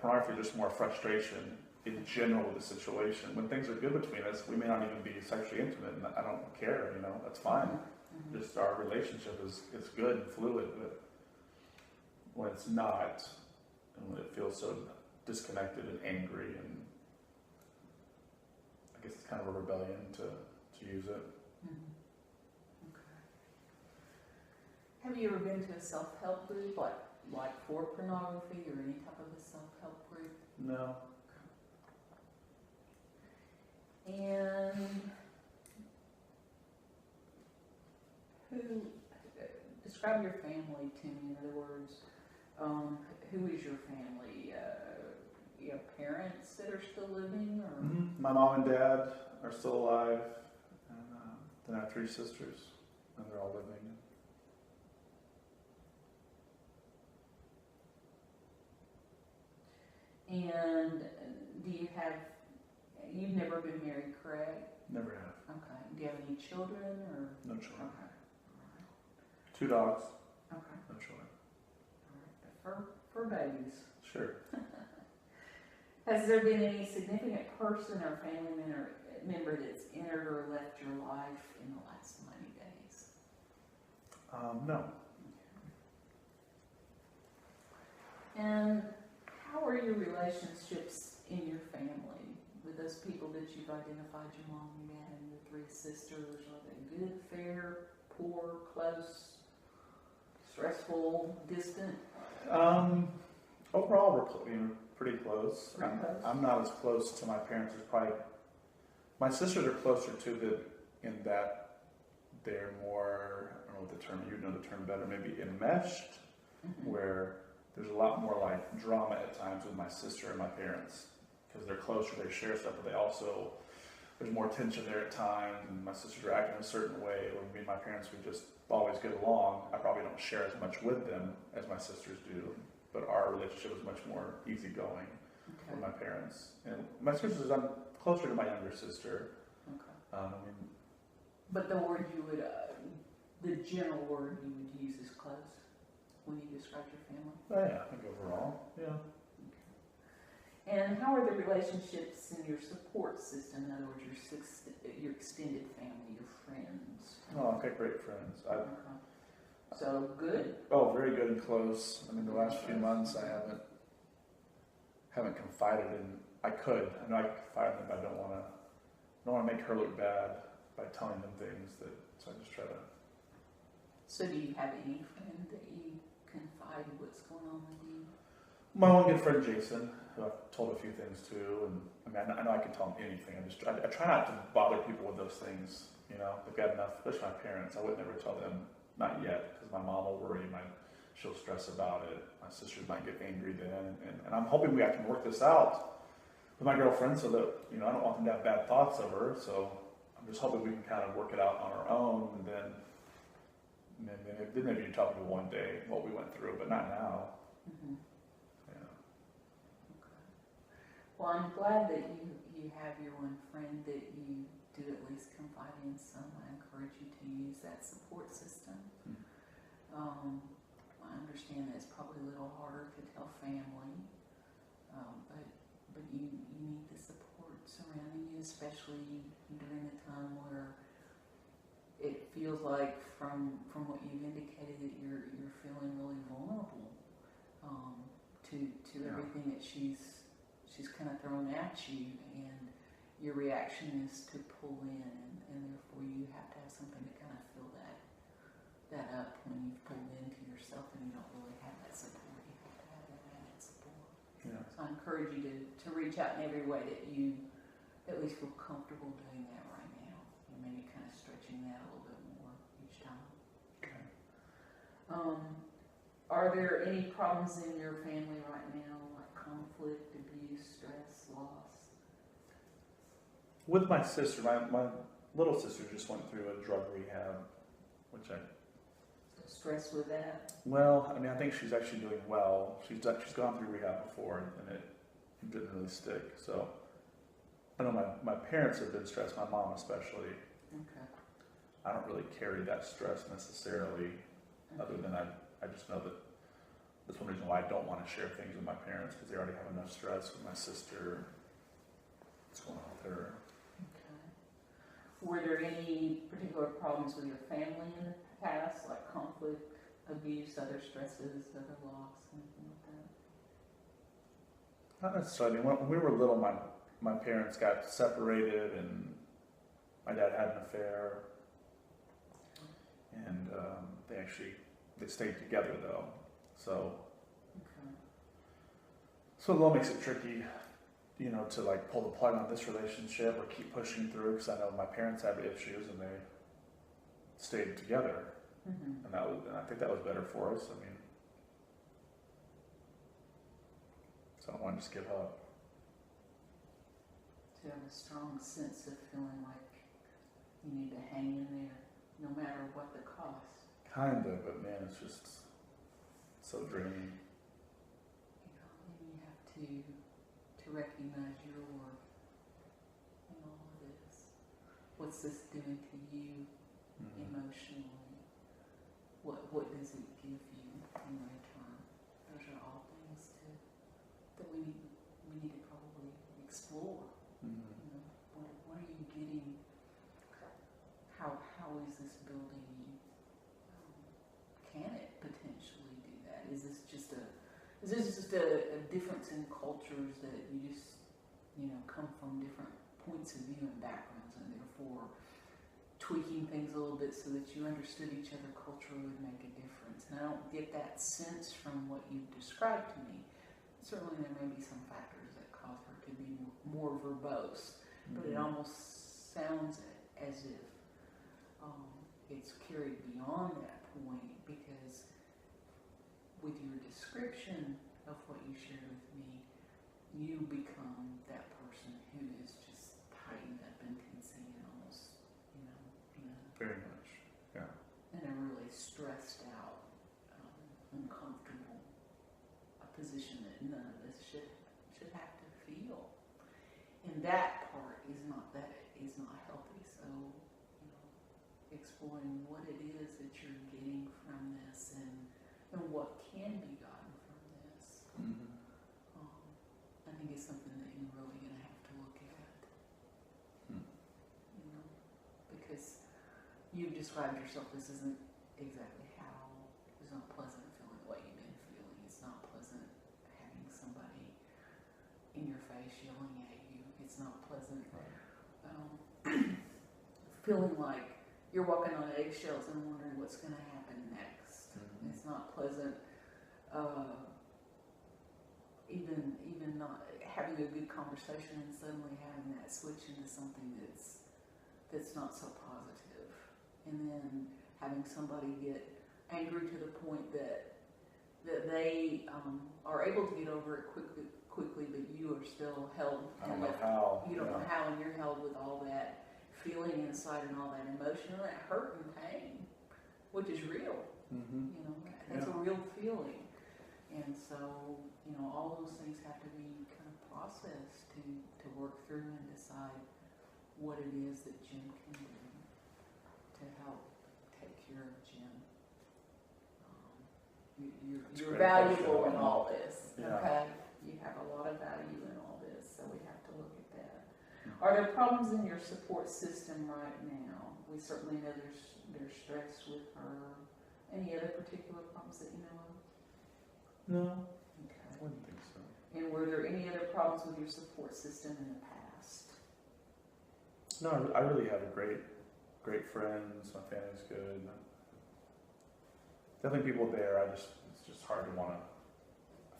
pornography, just more frustration in general with the situation. When things are good between us, we may not even be sexually intimate, and I don't care. That's fine. Mm-hmm. Just our relationship is good and fluid, but when it's not, and when it feels so disconnected and angry, and I guess it's kind of a rebellion to use it. Mm-hmm. Have you ever been to a self-help group, like for pornography or any type of a self-help group? No. And describe your family to me, in other words, who is your family? You have parents that are still living, or? Mm-hmm. My mom and dad are still alive, and then I have 3 sisters, and they're all living. And you've never been married, correct? Never have. Okay. Do you have any children, or? No children. Okay. 2 dogs. Okay. No children. All right. For babies. Sure. Has there been any significant person or family member that's entered or left your life in the last 90 days? No. And how are your relationships in your family with those people that you've identified, your mom, your dad, and your 3 sisters? Are they good, fair, poor, close, stressful, distant? Overall, we're pretty close. Pretty close. I'm not as close to my parents as probably. My sisters are closer to them in that they're more, I don't know what the term, you know the term better, maybe enmeshed, Mm-hmm. where there's a lot more like drama at times with my sister and my parents, because they're closer, they share stuff, but they also, there's more tension there at times, and my sisters are acting a certain way. When me and my parents, we just always get along. I probably don't share as much with them as my sisters do, but our relationship is much more easygoing with my parents. And my sisters, I'm closer to my younger sister. Okay. But the word you would, the general word you would use is close when you describe your family? Oh, yeah, I think overall, yeah. And how are the relationships in your support system? In other words, your extended family, your friends? Oh, I've got great friends. Okay. So good? Oh, very good and close. I mean, the last few months I haven't confided in I could. I know I could fire them, but I don't want to make her look bad by telling them things that. So I just try to. So do you have any friend that you confide what's going on with you? My one good friend Jason, who I've told a few things to, and I mean I know I can tell him anything. I try not to bother people with those things. You know, they've got enough, especially my parents. I would never tell them, not yet, because my mom will worry, she'll stress about it. My sisters might get angry then, and I'm hoping I can work this out with my girlfriend so that, you know, I don't want them to have bad thoughts of her. So I'm just hoping we can kind of work it out on our own, and then maybe you talk to me one day what we went through, but not now. Mm-hmm. Yeah. Okay. Well, I'm glad that you have your one friend that you do at least confide in some. I encourage you to use that support system. I understand that it's probably a little harder to tell family, but you need the support surrounding you, especially during a time where it feels like from what you've indicated that you're feeling really vulnerable to everything that she's kind of thrown at you, and your reaction is to pull in, and therefore you have to have something to kind of fill that up when you've pulled into yourself and you don't really have that support. You have to have that added support. Yeah. So I encourage you to reach out in every way that you at least feel comfortable doing that right now, and maybe kind of stretching that a little bit more each time. Okay. Are there any problems in your family right now, like conflict, abuse, stress, loss? With my sister, my little sister just went through a drug rehab, which Stress with that? well, I mean, I think she's actually doing well. She's gone through rehab before, and it didn't really stick. So I know my parents have been stressed, my mom especially. Okay. I don't really carry that stress necessarily, other than I just know that that's one reason why I don't want to share things with my parents, because they already have enough stress with my sister. What's going on with her? Okay. Were there any particular problems with your family in the past, like conflict, abuse, other stresses, other loss, anything like that? Not necessarily. When we were little, my parents got separated, and my dad had an affair, and they stayed together though. So it all makes it tricky, you know, to like pull the plug on this relationship or keep pushing through, because I know my parents had issues and they stayed together, Mm-hmm. and I think that was better for us. I mean, so I don't want to just give up. To have a strong sense of feeling like you need to hang in there, no matter what the cost. Kind of, but man, it's just so draining. You know, and you have to recognize your worth in all of this. What's this doing to you emotionally? What does it give you in return? Those are all things that we need to probably explore. Mm-hmm. You know, what are you getting? How is this building you? Can it potentially do that? Is this just a difference in cultures that you just, you know, come from different points of view and backgrounds, and therefore tweaking things a little bit so that you understood each other culturally would make a difference? And I don't get that sense from what you've described to me. Certainly there may be some factors that cause her to be more verbose, but it almost sounds as if it's carried beyond that point, because with your description of what you shared with me, you become that person who is just tightened up and tensing and almost, you know, Very much, yeah. in a really stressed out, uncomfortable position that none of us should have to feel. And that part is not healthy. So, you know, exploring what it is that you're getting from this, and what can be gotten from this, I think is something that you're really going to have to look at. You know, because you've described yourself, this isn't exactly how, it's not pleasant feeling the way you've been feeling. It's not pleasant having somebody in your face yelling pleasant. Feeling like you're walking on eggshells and wondering what's going to happen next. Mhm. It's not pleasant. Even not having a good conversation and suddenly having that switch into something that's not so positive, and then having somebody get angry to the point that they are able to get over it quickly, but you are still held. I don't know how. You don't know how, and you're held with all that feeling inside and all that emotion and that hurt and pain, which is real. Mm-hmm. You know, that's a real feeling. And so, you know, all those things have to be kind of processed to work through and decide what it is that Jim can do to help take care of Jim. You're valuable in all this, okay? You have a lot of value in all this, so we have to look at that. Are there problems in your support system right now? We certainly know there's stress with her. Any other particular problems that you know of? No, Okay. I wouldn't think so. And were there any other problems with your support system in the past? No, I really have great friends. My family's good. Definitely people there. It's just hard to want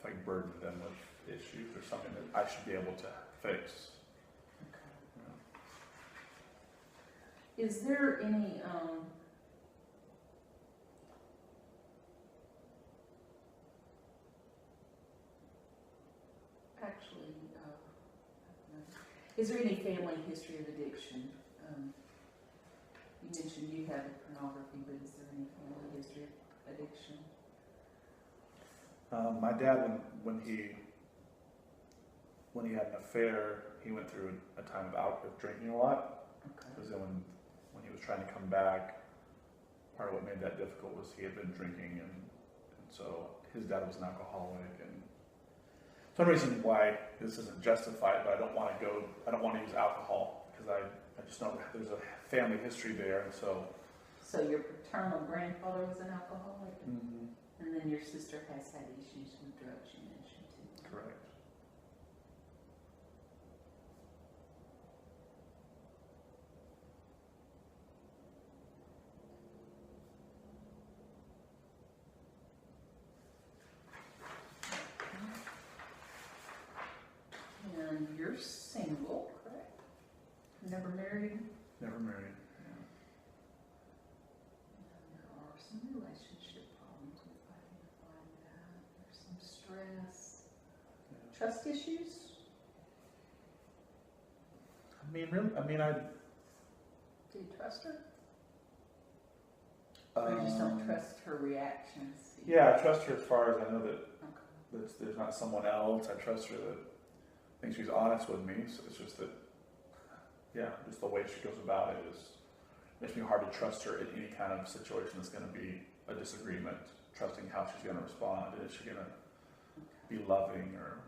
to, burden them with issues or something that I should be able to fix. Okay. Is there any is there any family history of addiction? You mentioned you have pornography, but is there any family history of addiction? My dad, when he had an affair, he went through a time of drinking a lot. Okay. Because then when he was trying to come back, part of what made that difficult was he had been drinking, and so his dad was an alcoholic. And some reason why this isn't justified, but I don't want to use alcohol because I just know there's a family history there, and so. So your paternal grandfather was an alcoholic, Mm-hmm. and then your sister has had issues with drugs, you mentioned too. Correct. And you're single, correct? Never married? Never married. There are some relationship problems. We've identified that. There's some stress. Yeah. Trust issues? Do you Do you trust her? Or you just don't trust her reactions? Yeah, I trust her as far as I know that Okay. there's not someone else. I trust her that I think she's honest with me. So it's just that, just the way she goes about it makes me hard to trust her in any kind of situation that's going to be a disagreement. Trusting how she's going to respond, and is she going to be loving or.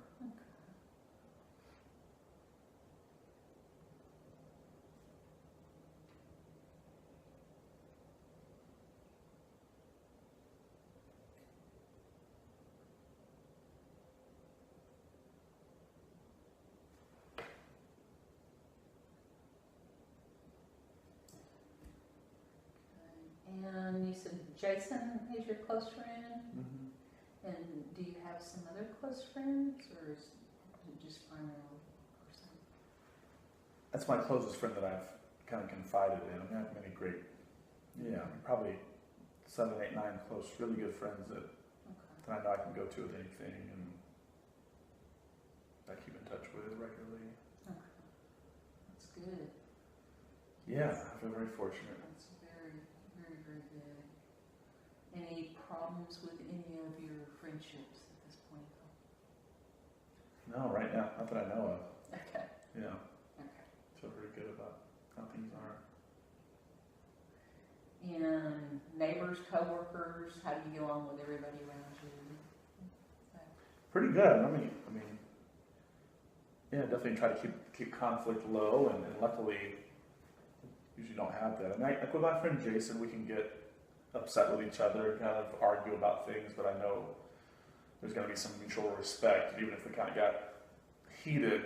And you said Jason is your close friend? Mm-hmm. And do you have some other close friends, or is it just primarily person? That's my closest friend that I've kind of confided in. I have many great, probably 7, 8, 9 close, really good friends that I know I can go to with anything, and I keep in touch with regularly. Okay. That's good. Yeah, I feel very fortunate. That's very, very, very good. Any problems with any of your friendships at this point? No, right now, not that I know of. Okay. Yeah. Okay. Feel very good about how things are. And neighbors, coworkers, how do you get along with everybody around you? Pretty good. Definitely try to keep conflict low, and luckily, usually don't have that. And like with my friend Jason, we can get upset with each other, kind of argue about things, but I know there's going to be some mutual respect. Even if we kind of got heated,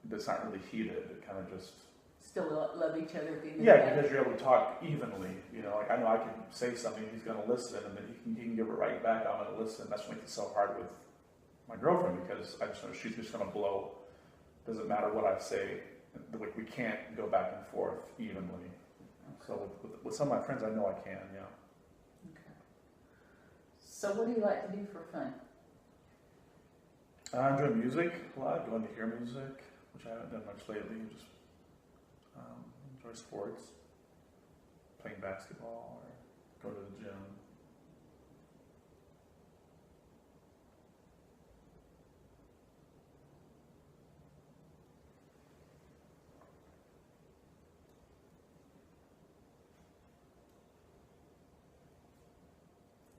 that's not really heated. It kind of just Still love each other at the end of yeah, the day. because you're able to talk evenly. You know, like I know I can say something, he's going to listen, and then he can give it right back. I'm going to listen. That's what makes it so hard with my girlfriend because I just know she's just going to blow. Doesn't matter what I say. Like we can't go back and forth evenly. So with some of my friends, I know I can. Yeah. Okay. So what do you like to do for fun? I enjoy music a lot. Going to hear music, which I haven't done much lately. Just enjoy sports, playing basketball, or go to the gym.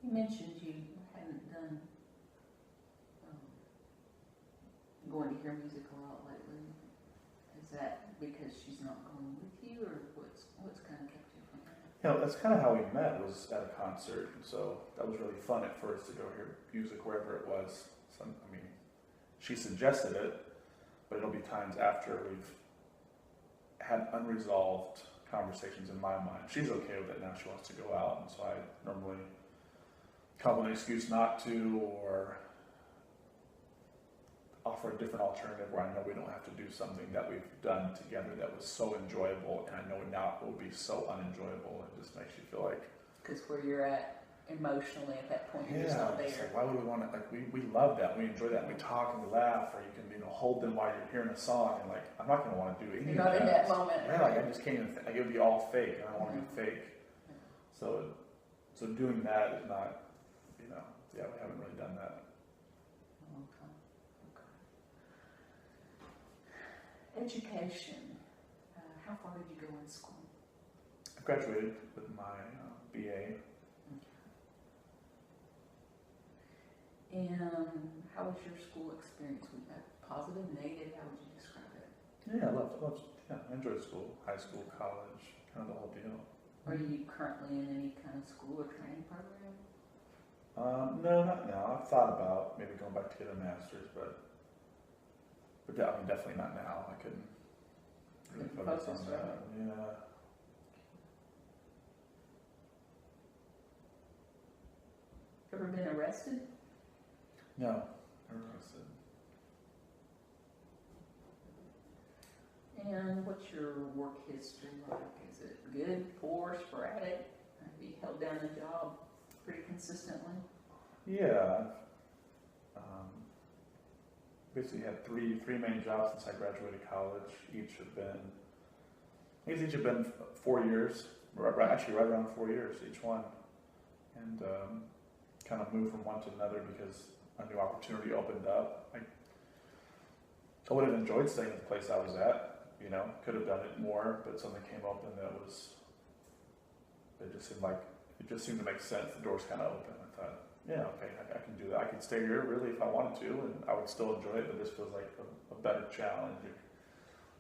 You mentioned you hadn't done going to hear music a lot lately. Is that because she's not going with you, or what's kind of kept you from that? You know, that's kind of how we met, was at a concert. And so that was really fun at first to go hear music wherever it was. I mean, she suggested it, but it'll be times after we've had unresolved conversations in my mind. She's okay with it now. She wants to go out. And so I normally come up with an excuse not to, or offer a different alternative where I know we don't have to do something that we've done together that was so enjoyable, and I know now it will be so unenjoyable. It just makes you feel like, Because where you're at emotionally at that point, you're just yeah, not it's there. like, why would we want to, like, we love that, we enjoy that, we talk and we laugh, or you can, hold them while you're hearing a song, and like, I'm not going to want to do any You're of not in that moment. Yeah, like, I just can't even, like, it would be all fake, and I don't want to be fake. So doing that is not, yeah, we haven't really done that. Okay. Education. How far did you go in school? I graduated with my BA. And how was your school experience? Was that positive, negative? How would you describe it? Yeah, I enjoyed school, high school, college, kind of the whole deal. Are you currently in any kind of school or training program? No, not now. I've thought about maybe going back to get a master's, but I mean, definitely not now. I couldn't really focus on that. Yeah. Ever been arrested? No, never arrested. And what's your work history like? Is it good, poor, sporadic? Have you held down a job pretty consistently? Yeah. Basically had three main jobs since I graduated college. Each have been 4 years. Actually, right around 4 years each one, and kind of moved from one to another because a new opportunity opened up. I would have enjoyed staying at the place I was at. Could have done it more, but something came open that was. It just seemed to make sense. The doors kind of open. I thought, yeah, okay, I can do that. I could stay here really if I wanted to, and I would still enjoy it. But this feels like a better challenge,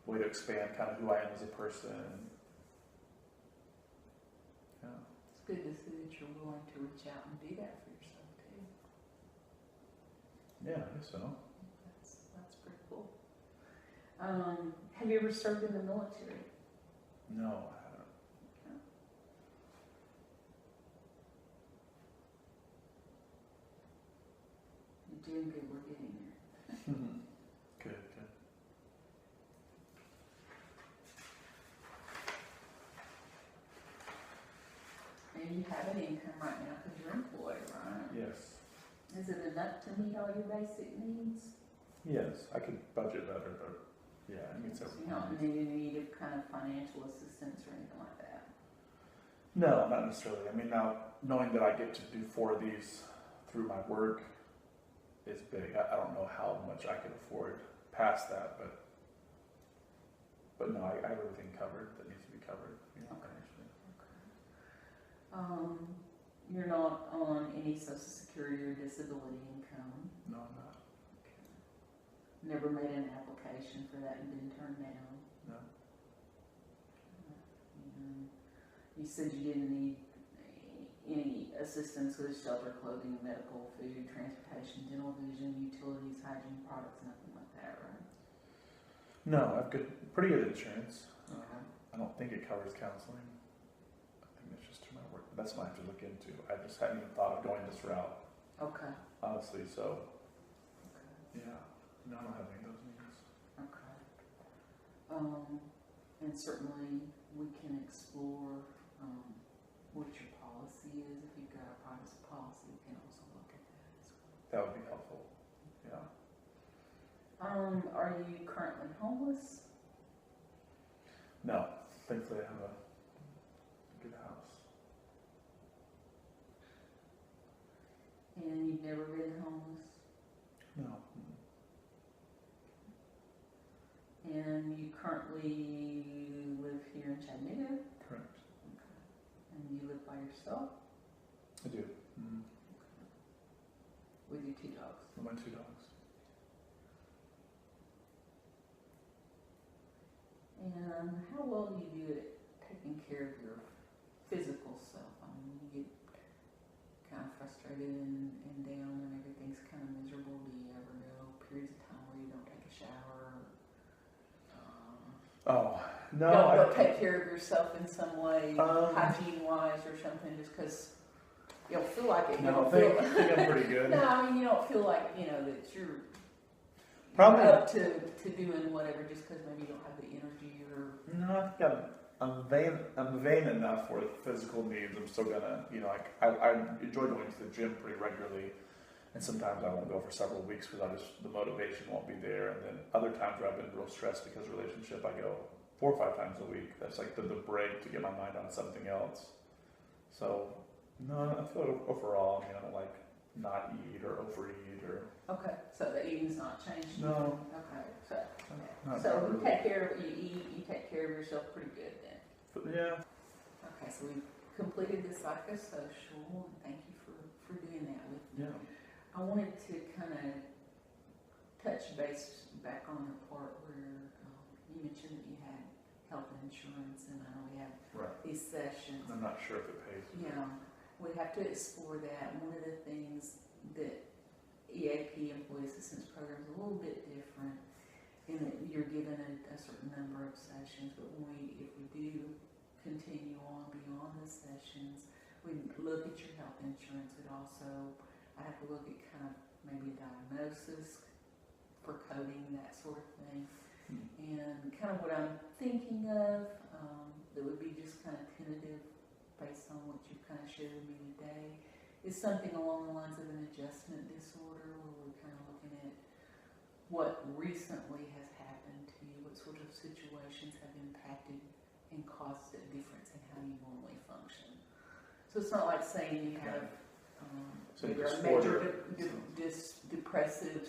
a way to expand kind of who I am as a person. Yeah. It's good to see that you're willing to reach out and do that for yourself too. Yeah, I guess so. That's pretty cool. Have you ever served in the military? No, I haven't. You're doing good. We're getting there. Good. And you have an income right now because you're employed, right? Yes. Is it enough to meet all your basic needs? Yes, I could budget better, but yeah, I mean, So you don't need any kind of financial assistance or anything like that? No, not necessarily. I mean, now knowing that I get to do 4 of these through my work is big. I don't know how much I could afford past that, but no, I have everything covered that needs to be covered. Financially. You're not on any Social Security or disability income? No, I'm not. Never made an application for that and been turned down? No. You said you didn't need any assistance with shelter, clothing, medical, food, transportation, dental vision, utilities, hygiene products, nothing like that, right? No, I've got pretty good insurance. I don't think it covers counseling. I think it's just through my work. That's what I have to look into. I just hadn't even thought of going this route, Okay. honestly. So, Okay. yeah, no, I don't have any of those needs. Okay. And certainly we can explore, what your policy is. If you've got a privacy policy, we can also look at that as well. That would be helpful. Yeah. Are you currently homeless? No, thankfully I have a good house. And you've never been homeless? No. And you currently live here in Chattanooga? Correct. Okay. And you live by yourself I do. with your 2 dogs? With my 2 dogs. And how well do you do at taking care of your physical self? I mean, you get kind of frustrated and down and everything's kind of miserable. Do you ever go periods of time where you don't take a shower? Oh, no. Don't take care of yourself in some way, hygiene-wise or something, just because you don't feel like it. You No, don't I feel. think I'm pretty good. No, I mean, you don't feel like, that you're Probably. up to doing whatever just because maybe you don't have the energy or. No, I think I'm vain enough with physical needs. I'm still gonna, I enjoy going to the gym pretty regularly, and sometimes I won't go for several weeks because the motivation won't be there. And then other times where I've been real stressed because of relationship, I go 4 or 5 times a week. That's like the break to get my mind on something else. So no, I feel like overall, I don't like not eat or overeat or. Okay, so the eating's not changed? No. Okay, Not so you really. take care of, you eat, you take care of yourself pretty good then? But yeah. Okay, so we've completed the psychosocial, and thank you for doing that with me. Yeah. I wanted to kind of touch base back on the part where you mentioned that you had health insurance, and I know we have Right. these sessions. I'm not sure if it pays. Yeah, we have to explore that. One of the things that EAP, Employee Assistance Program, is a little bit different in that you're given a certain number of sessions, but if we do continue on beyond the sessions, we look at your health insurance. I have to look at kind of maybe a diagnosis for coding, that sort of thing. And kind of what I'm thinking of, that would be just kind of tentative based on what you've kind of shared with me today, is something along the lines of an adjustment disorder, where we're kind of looking at what recently has happened to you, what sort of situations have impacted and caused a difference in how you normally function. So it's not like saying you have maybe a major depressive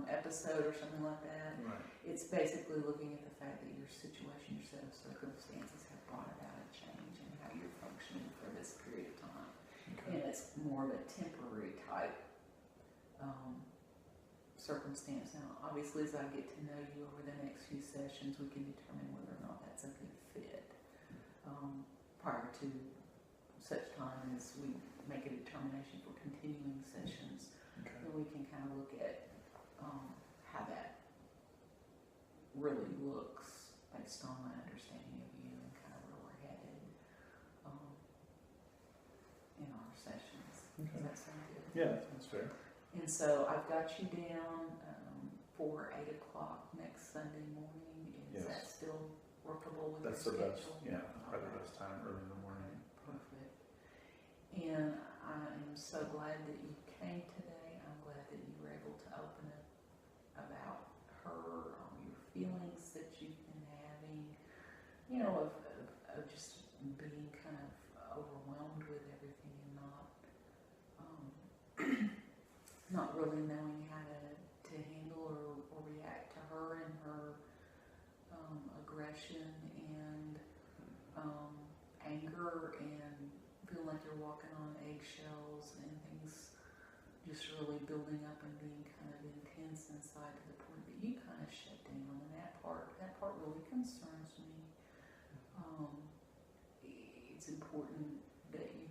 episode or something like that. Right. It's basically looking at the fact that your situation, your set of circumstances have brought about a change in how you're functioning for this period of time. Okay. And it's more of a temporary type circumstance. Now, obviously, as I get to know you over the next few sessions, we can determine whether or not that's a good fit prior to such time as we make a determination for continuing sessions. Okay. Then we can kind of look at how that really looks based on my understanding of you and kind of where we're headed in our sessions. Okay. Does that sound good? Yeah, that's fair. And so I've got you down for 8 o'clock next Sunday morning. Is Yes. that still workable with That's your the best. schedule? Yeah, probably the best time early in the morning. Perfect. And I am so glad that you came today. I'm glad that you were able to open up about her, your feelings that you've been having, of just being kind of overwhelmed with everything and not really knowing how to handle or react to her and her aggression and anger and feeling like you're walking on eggshells and things just really building up and being kind of intense inside to the point that you kind of shut down. And that part really concerns me. It's important that you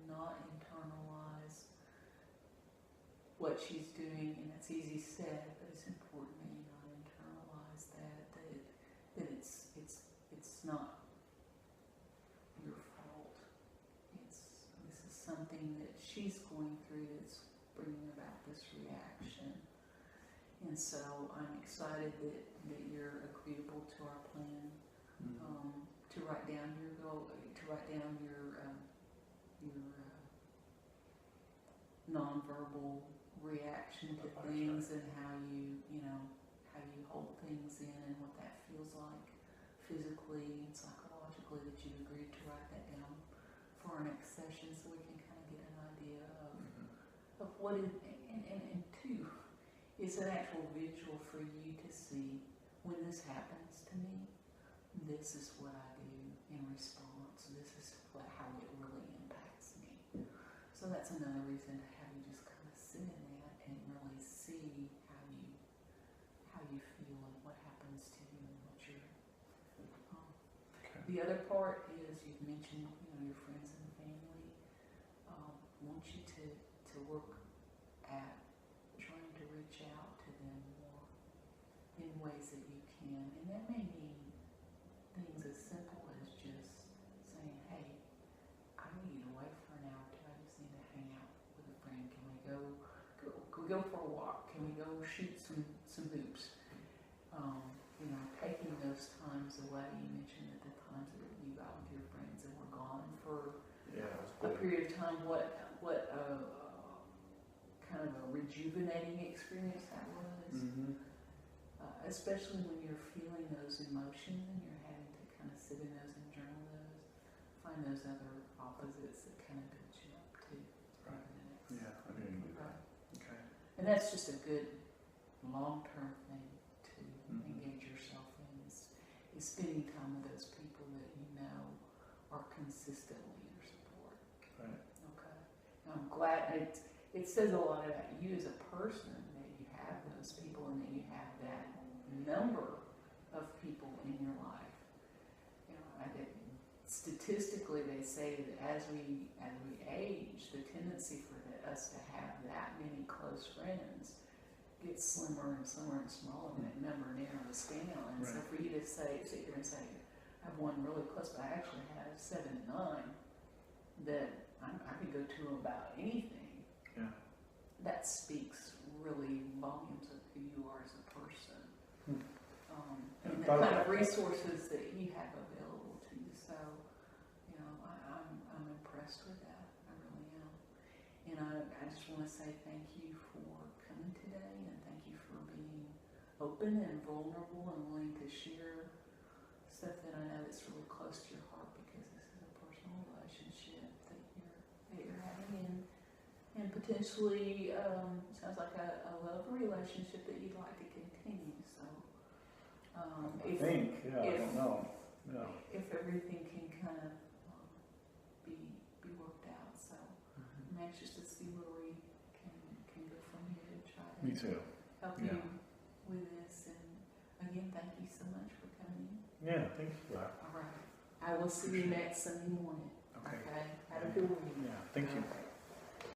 not internalize what she's doing, and that's easy said, but it's important that you not internalize that something that she's going through that's bringing about this reaction. And so I'm excited that you're agreeable to our plan, to write down your goal, to write down your nonverbal reaction to things and how you hold things in and what that feels like physically and psychologically, that you agreed to write that down for our next session so we can kind of get an idea of what is, and two, it's an actual visual for you to see when this happens to me, this is what I do in response, this is how it really impacts me. So that's another reason to have you just kind of sit in that and really see how you feel and what happens to you and what you're. The other part is you've mentioned your friends and family want you to work at trying to reach out to them more in ways that you can, and that may mean things as simple as just saying, hey, I need to get away for an hour or two. I just need to hang out with a friend. Can we go for a walk? Can we go shoot some hoops? Taking those times away. You mentioned that the times that you got with your friends and were gone for a period of time. What kind of a rejuvenating experience that was. Especially when you're feeling those emotions and you're having to kind of sit in those and journal those. Find those other opposites that kind of build you up too. Right. Yeah, I didn't do that. Okay. And that's just a good long-term thing to engage yourself in, is spending time with those people that you know are consistently your support. Right. Okay. And I'm glad it says a lot about you as a person that you have those people and that you have that number of people in your life. Statistically, they say that as we age, the tendency for us to have that many close friends gets slimmer and slimmer and smaller, and that number narrows down. And so for you to sit here and say, I have one really close, but I actually have 7 to 9 that I could go to about anything. Yeah. That speaks really volumes of who you are as a person. And the kind of resources that you have available to you. So, I'm impressed with that. I really am. And I just want to say thank you for coming today, and thank you for being open and vulnerable and willing to share stuff that I know that's really close to your heart, because this is a personal relationship that you're having, and potentially sounds like a love relationship that you'd like to continue. So I don't know. Yeah. If everything can kind of be worked out. So I'm anxious to see where we can go from here to try to Me too. help you with this. And again, thank you so much for coming in. Yeah, thank you for that. All right. I will see you next Sunday morning. Okay. Have a good week. Yeah, thank you.